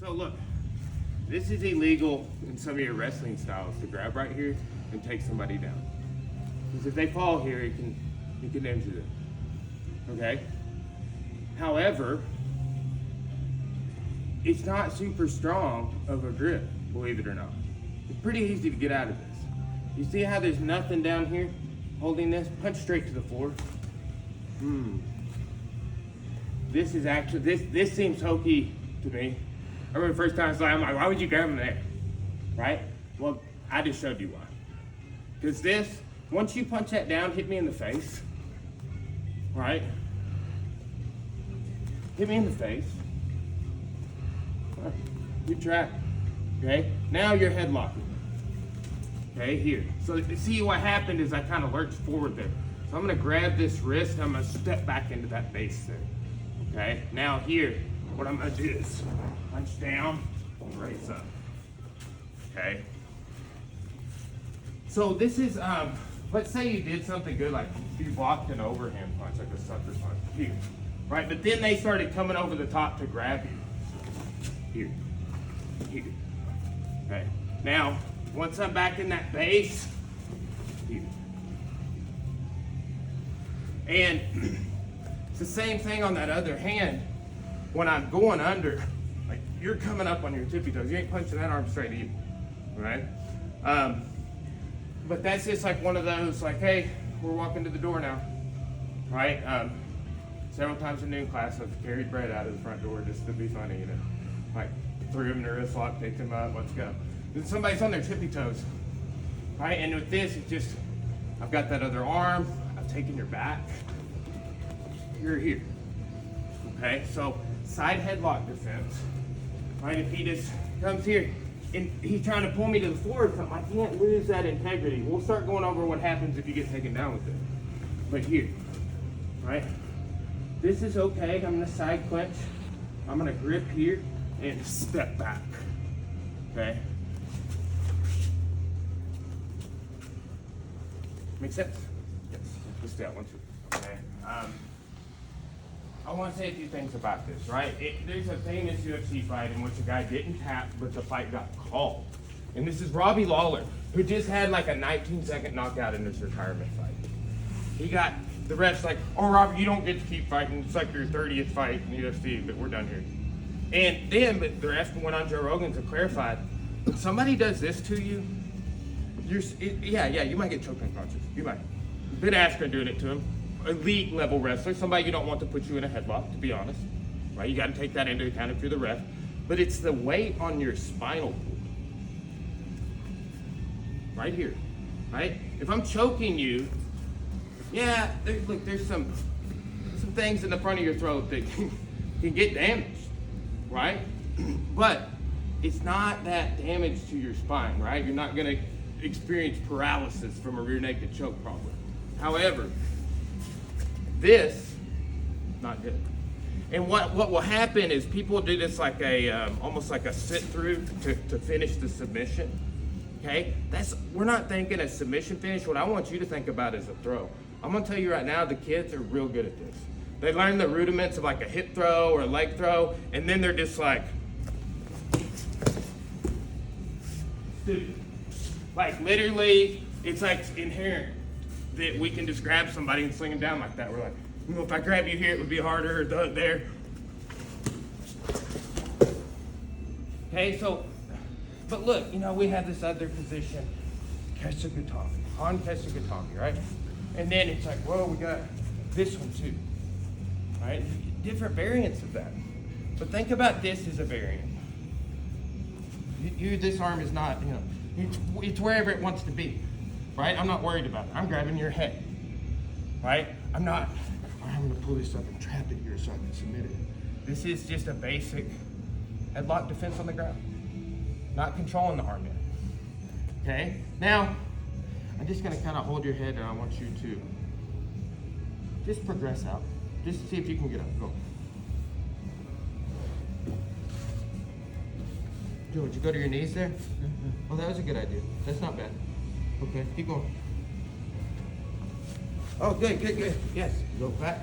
So look, this is illegal in some of your wrestling styles to grab right here and take somebody down. Because if they fall here, it can injure them. Okay? However, it's not super strong of a grip, believe it or not. It's pretty easy to get out of this. You see how there's nothing down here holding this? Punch straight to the floor. This is actually, this seems hokey to me. I remember the first time I saw it, I'm like, why would you grab him there? Right? Well, I just showed you why. Because this, once you punch that down, hit me in the face. Right? Hit me in the face. Good track. Okay? Now you're headlocking. Okay, here. So see what happened is I kind of lurched forward there. So I'm gonna grab this wrist, I'm gonna step back into that base there. Okay? Now here, what I'm gonna do is punch down, raise up. Okay? So this is, let's say you did something good, like you blocked an overhand punch, like a sucker punch, here. Right, but then they started coming over the top to grab you. Here. Okay, now, once I'm back in that base, here. And it's the same thing on that other hand. When I'm going under, like you're coming up on your tippy toes, you ain't punching that arm straight either, right? But that's just like one of those, like, hey, we're walking to the door now, right? Several times in noon class, I've carried Brett out of the front door just to be funny, you know, like threw him in the wrist lock, picked him up, let's go. Then somebody's on their tippy toes, right? And with this, it's just, I've got that other arm, I've taken your back, you're here, okay? So side headlock defense, right? If he just comes here and he's trying to pull me to the floor or something, I can't lose that integrity. We'll start going over what happens if you get taken down with it. But here, right? This is okay. I'm gonna side clench. I'm gonna grip here and step back. Okay? Make sense? Yes. Let's do that one too. Okay. I want to say a few things about this, right? There's a famous UFC fight in which a guy didn't tap, but the fight got called. And this is Robbie Lawler, who just had like a 19-second knockout in his retirement fight. He got, the ref's like, oh, Robert, you don't get to keep fighting. It's like your 30th fight in the UFC, but we're done here. And then, but the ref went on Joe Rogan to clarify, when somebody does this to you, you might get choked unconscious. You might. Ben Askren doing it to him. Elite level wrestler, somebody you don't want to put you in a headlock, to be honest. Right? You got to take that into account if you're the ref. But it's the weight on your spinal cord. Right here. Right? If I'm choking you, there's some things in the front of your throat that can get damaged. Right? But it's not that damage to your spine, right? You're not going to experience paralysis from a rear naked choke probably. However, this, not good. And what will happen is people do this like almost like a sit through to finish the submission. Okay, we're not thinking a submission finish. What I want you to think about is a throw. I'm gonna tell you right now, the kids are real good at this. They learn the rudiments of like a hip throw or a leg throw, and then they're just like, dude, like literally, it's like inherent that we can just grab somebody and sling them down like that. We're like, if I grab you here, it would be harder, there. Okay, so, but look, we have this other position, on Keshagatami, right? And then it's like, whoa, we got this one too, right? Different variants of that. But think about this as a variant. This arm is not, it's wherever it wants to be, right? I'm not worried about it. I'm grabbing your head, right? I'm gonna pull this up and trap it here so I can submit it. This is just a basic headlock defense on the ground. Not controlling the arm yet. Okay? Now, I'm just gonna kind of hold your head and I want you to just progress out. Just to see if you can get up. Go. Joe, would you go to your knees there? Oh, that was a good idea. That's not bad. Okay, keep going. Oh, good. Yes, go back.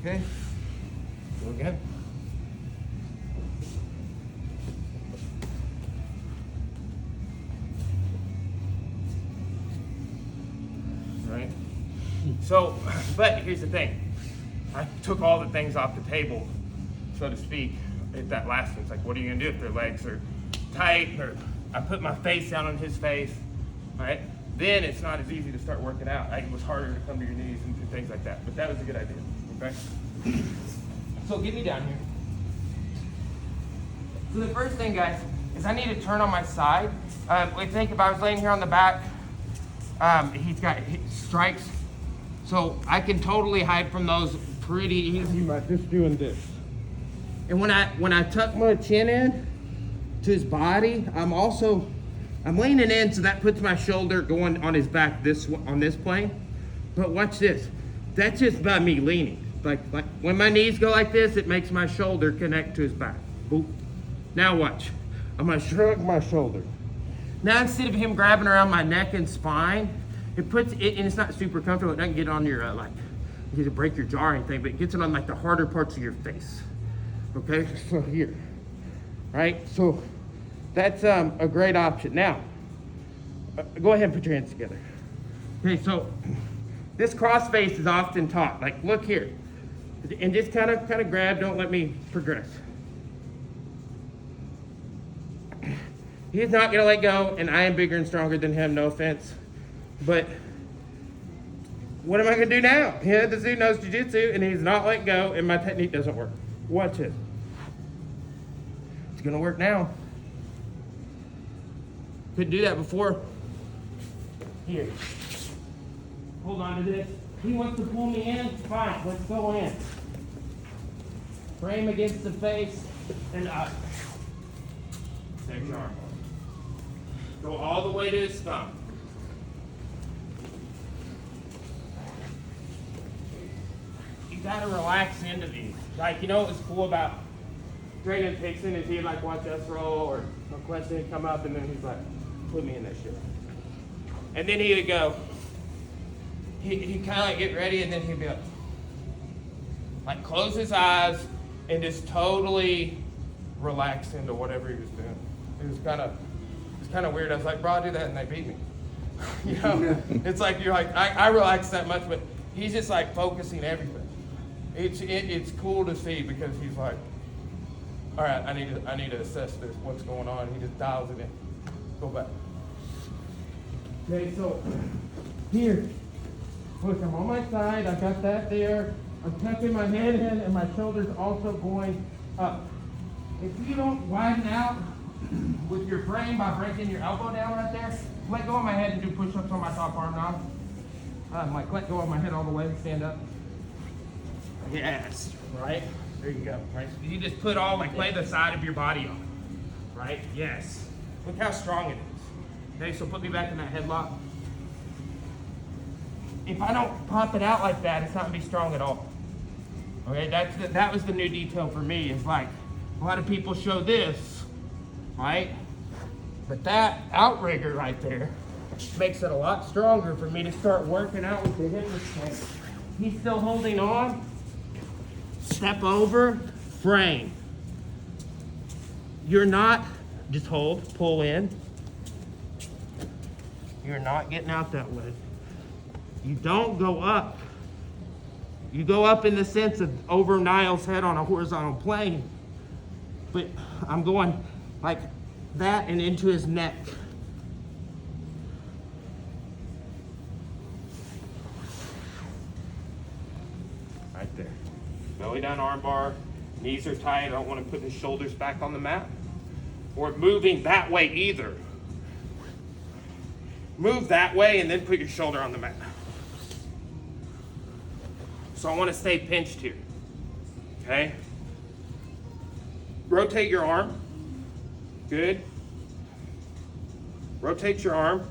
Okay, go again. So, but here's the thing. I took all the things off the table, so to speak, at that last one. It's like, what are you gonna do if their legs are tight? Or I put my face down on his face, right? Then it's not as easy to start working out. It was harder to come to your knees and do things like that. But that was a good idea, okay? So get me down here. So the first thing, guys, is I need to turn on my side. I think if I was laying here on the back, he's got strikes. So I can totally hide from those pretty easy by just doing this. And when I tuck my chin in to his body, I'm leaning in, so that puts my shoulder going on his back on this plane. But watch this. That's just by me leaning. Like when my knees go like this, it makes my shoulder connect to his back. Boop. Now watch. I'm gonna shrug my shoulder. Now instead of him grabbing around my neck and spine, it puts it, and it's not super comfortable. It doesn't get on your like, you can break your jaw or anything, but it gets it on like the harder parts of your face. Okay, so here, right? So that's a great option. Now, go ahead and put your hands together. Okay, so this cross face is often taught. Like, look here, and just kind of grab. Don't let me progress. He's not gonna let go, and I am bigger and stronger than him. No offense, but what am I gonna do now? Yeah, this dude knows jiu-jitsu, and he's not let go, and my technique doesn't work. Watch it. It's gonna work now. Couldn't do that before. Here. Hold on to this. He wants to pull me in. Fine, let's go in. Frame against the face and up. Take your arm. Go all the way to his thumb. You gotta relax into these. Like, you know what was cool about Drayden Pixon is he'd like watch us roll or a question would come up and then he's like, put me in that shit. And then he would go, he'd kind of like get ready and then he'd be like close his eyes and just totally relax into whatever he was doing. It was kind of weird. I was like, bro, I do that and they beat me. You know, it's like you're like, I relax that much, but he's just like focusing everything. It's cool to see because he's like, all right, I need to assess this. What's going on? He just dials it in. Go back. Okay, so here, look, I'm on my side. I got that there. I'm tucking my head in, and my shoulders also going up. If you don't widen out with your frame by breaking your elbow down right there, let go of my head and do push-ups on my top arm now. Like let go of my head all the way, stand up. Yes, right? There you go, right? You just put all, like lay the side of your body on, right? Yes. Look how strong it is. Okay, so put me back in that headlock. If I don't pop it out like that, it's not gonna be strong at all. Okay, that was the new detail for me, is like, a lot of people show this, right? But that outrigger right there makes it a lot stronger for me to start working out with the hip restraint. He's still holding on. Step over, frame. You're not, just hold, pull in. You're not getting out that way. You don't go up. You go up in the sense of over Niall's head on a horizontal plane. But I'm going like that and into his neck. Right there. Belly down arm bar. Knees are tight. I don't want to put his shoulders back on the mat. Or moving that way either. Move that way and then put your shoulder on the mat. So I want to stay pinched here. Okay? Rotate your arm. Good. Rotate your arm.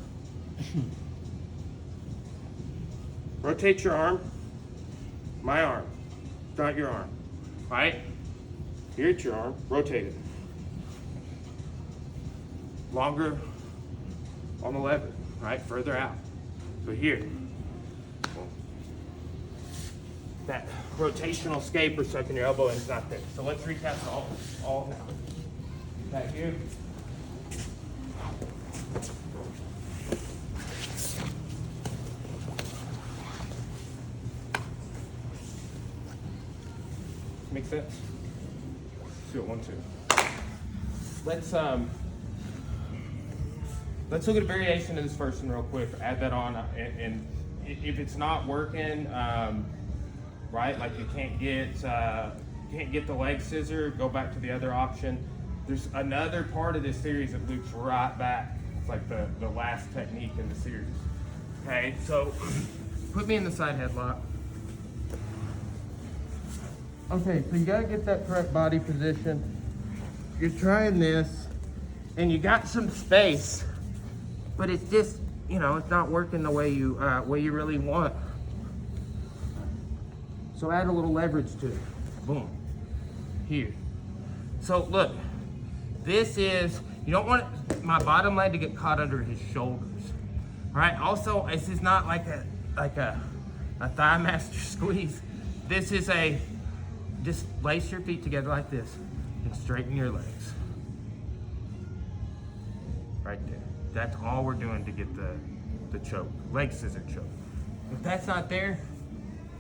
Rotate your arm. My arm. Not your arm. Right? Here's your arm. Rotate it. Longer on the lever. Right? Further out. So here. That rotational scaper sucking your elbow in is not there. So let's recap all now. Back here. Make sense? Let's do it, 1, 2. Let's look at a variation of this first one real quick. Add that on, and if it's not working, right, like you can't get the leg scissor, go back to the other option. There's another part of this series that loops right back. It's like the last technique in the series. Okay, so put me in the side headlock. Okay, so you gotta get that correct body position. You're trying this, and you got some space, but it's just, you know, it's not working the way you really want. So add a little leverage to it. Boom. Here. So look, this is, you don't want my bottom leg to get caught under his shoulders. All right. Also, this is not like a thigh master squeeze. This is just lace your feet together like this and straighten your legs. Right there. That's all we're doing to get the choke, leg scissor choke. If that's not there,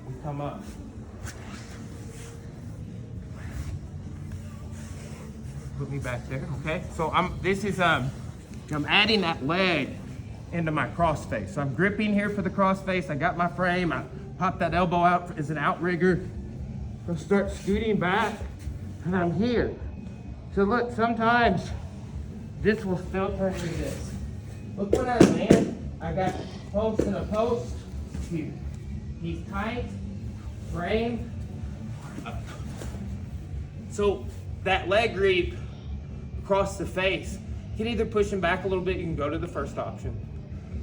we come up. Put me back there, okay? So I'm adding that leg into my cross face. So I'm gripping here for the cross face. I got my frame. I pop that elbow out as an outrigger. I'll start scooting back, and I'm here. So look, sometimes this will still turn into this. Look when I land, I got post and a post. Here. He's tight, frame, up. So that leg reap across the face, you can either push him back a little bit, you can go to the first option.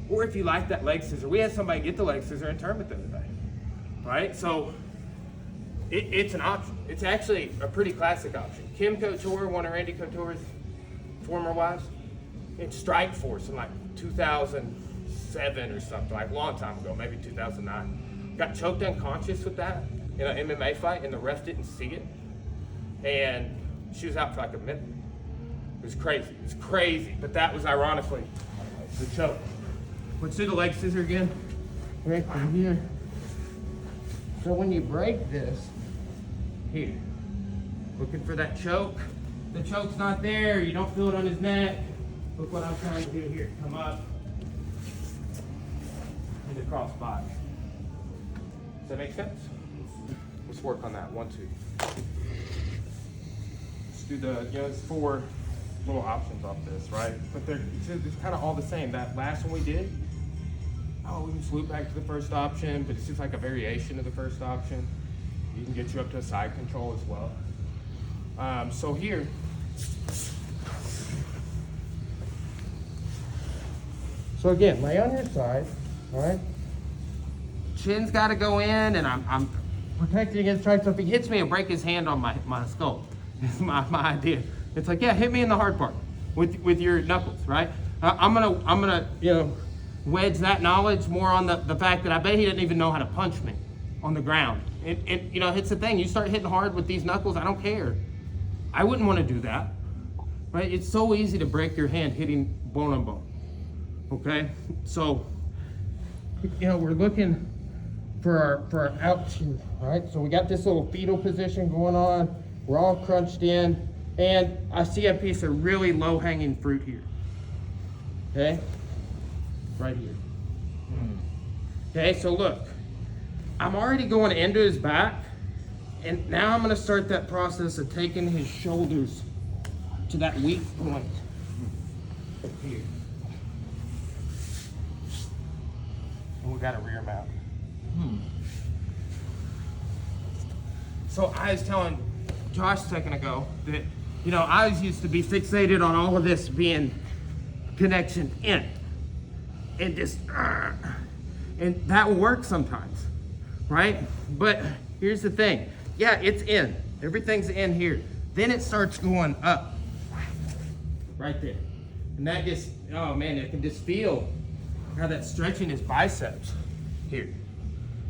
Or if you like that leg scissor, we had somebody get the leg scissor and turn it the other day. Right? So it's an option. It's actually a pretty classic option. Kim Couture, one of Randy Couture's former wives, in Strikeforce in like 2007 or something, like a long time ago, maybe 2009. Got choked unconscious with that in an MMA fight, and the ref didn't see it. And she was out for like a minute. It was crazy. It was crazy. But that was ironically the choke. Let's do the leg scissor again. Right from here. So when you break this, here, looking for that choke. The choke's not there. You don't feel it on his neck. Look what I'm trying to do here. Come up and the cross body. Does that make sense? Let's work on that. 1, 2. Let's do there's 4 little options off this, right? But it's kind of all the same. That last one we did, we can swoop back to the first option, but it's just like a variation of the first option. You can get you up to a side control as well. So here, so again, lay on your side, all right? Chin's got to go in, and I'm protecting against strikes. So if he hits me, I'll break his hand on my skull. Is my idea. It's like, yeah, hit me in the hard part with your knuckles, right? I'm gonna wedge that knowledge more on the fact that I bet he didn't even know how to punch me on the ground. It's the thing. You start hitting hard with these knuckles, I don't care. I wouldn't want to do that, right? It's so easy to break your hand hitting bone on bone. Okay, so we're looking for our out shoe, right? So we got this little fetal position going on. We're all crunched in, and I see a piece of really low-hanging fruit here. Okay, right here. Okay, so look, I'm already going into his back, and now I'm going to start that process of taking his shoulders to that weak point here. And we got a rear mount. So I was telling Josh a second ago that, I was used to be fixated on all of this being connection in. And just, and that will work sometimes, right? But here's the thing. Yeah, it's in. Everything's in here. Then it starts going up. Right there. And that just, oh man, I can just feel how that's stretching his biceps here.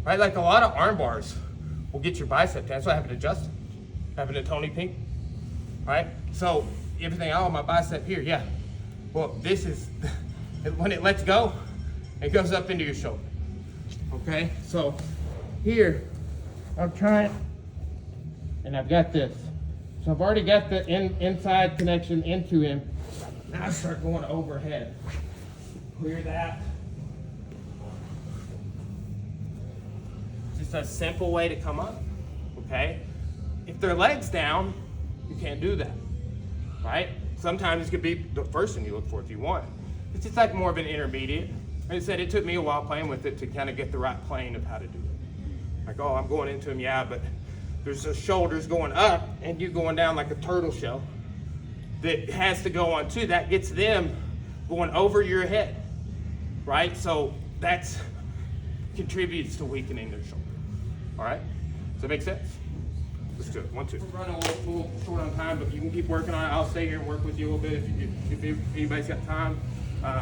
Right? Like a lot of arm bars will get your bicep. That's what happened to Justin. Happened to Tony Pink. Right? So everything, my bicep here, yeah. Well, this is, when it lets go, it goes up into your shoulder. Okay? So here, I'm trying and I've got this. So I've already got the inside connection into him. Now I start going overhead. Clear that. Just a simple way to come up, okay? If their leg's down, you can't do that, right? Sometimes it could be the first thing you look for if you want. It's just like more of an intermediate. Like I said, it took me a while playing with it to kind of get the right plane of how to do it. Like, oh, I'm going into him, yeah, but there's the shoulders going up and you going down like a turtle shell that has to go on too. That gets them going over your head, right? So that's contributes to weakening their shoulder. All right? Does that make sense? Let's do it. 1, 2. We're running a little short on time, but you can keep working on it. I'll stay here and work with you a little bit if anybody's got time,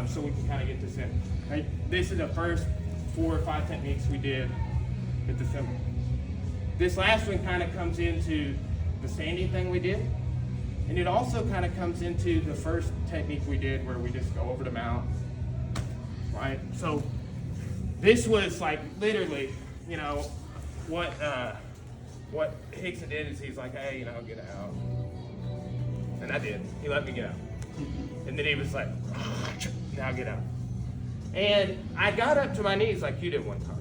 so we can kind of get this in. Right? This is the first 4 or 5 techniques we did at the symbol. This last one kind of comes into the standing thing we did, and it also kind of comes into the first technique we did where we just go over the mount, right? So this was like literally, you know, what Hickson did is he's like, hey, you know, get out. And I did. He let me get out. And then he was like, now get out. And I got up to my knees like you did one time.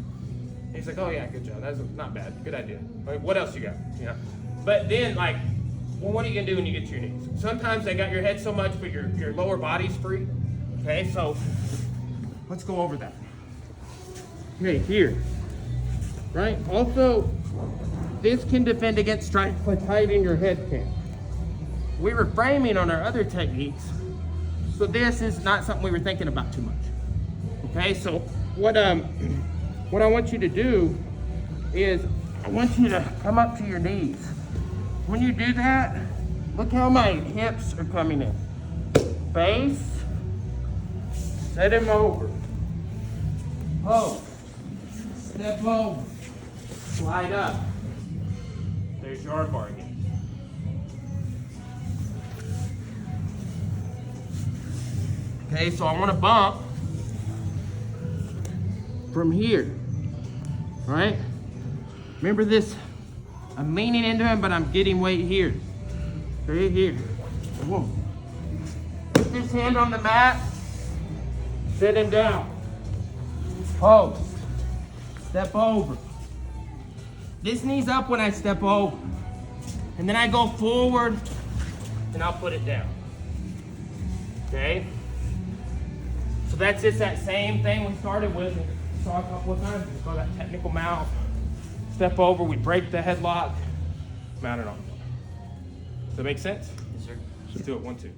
He's like, oh yeah, good job. That's not bad. Good idea. Like, what else you got? You know? But then, like, well, what are you gonna do when you get to your knees? Sometimes they got your head so much, but your lower body's free. Okay, so let's go over that. Okay, here. Right? Also, this can defend against strikes like hiding your head can. We were framing on our other techniques, so this is not something we were thinking about too much. Okay, so what I want you to do is I want you to come up to your knees. When you do that, look how my hips are coming in. Base, set him over. Pose, step over, slide up. There's your arm bar again. Okay, so I want to bump from here, right? Remember this, I'm leaning into him, but I'm getting weight here. Right here. Whoa. Put this hand on the mat, sit him down. Pose, step over. This knee's up when I step over. And then I go forward and I'll put it down. Okay? So that's just that same thing we started with. We saw a couple of times. We saw that technical mount. Step over, we break the headlock, mount it on. Does that make sense? Yes, sir. Let's do it. 1, 2.